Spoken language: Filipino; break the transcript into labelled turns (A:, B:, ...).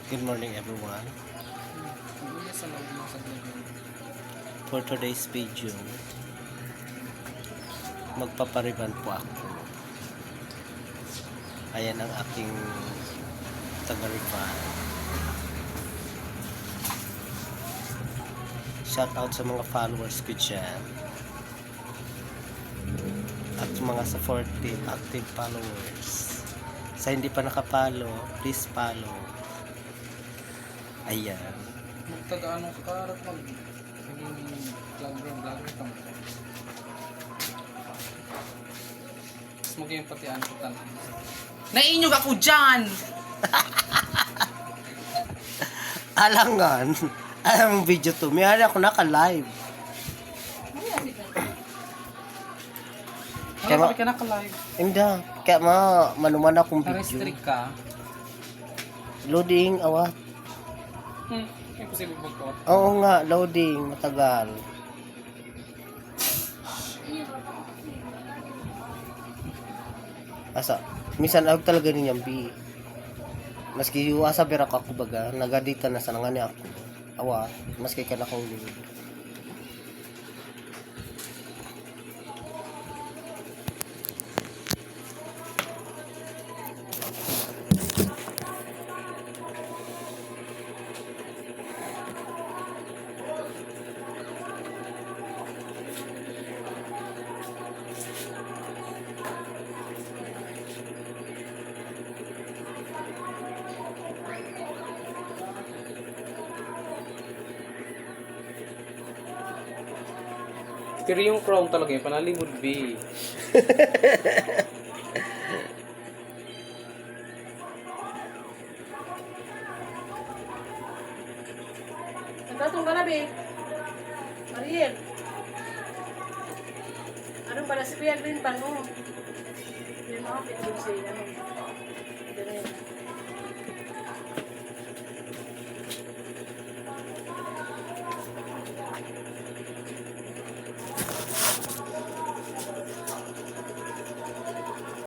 A: Good morning everyone. For today's video, magpapariban po ako. Ayan ang aking taga-riban. Shout out sa mga followers ko dyan. At mga supportive, active followers. Sa hindi pa nakapalo, please follow. Ayan.
B: Magtaga-anong karat mag vlogger ka mo. Mas maging pati ano ko tanong. Naiinyog ako dyan!
A: Alangan. Alam mo video to. May ako naka-live.
B: Kaya ka naka-live.
A: Hindi. Kaya manuman akong video.
B: Na-restrict ka.
A: Loading, awat.
B: Imposible magkawat.
A: Oo nga, loading. Matagal. Asa? Minsan ako talaga ninyang B. Maski asa berak ako baga. Nagadita na sa nangani ako. Awat. Maski ka nakaulit.
B: Pero yung crown talaga yung panalimod B.
C: Nagtatong ka na, be. Mariel. Anong pala si Kuya Green Pan mo? Yan ako, pinagod siya. Ano? Ganun.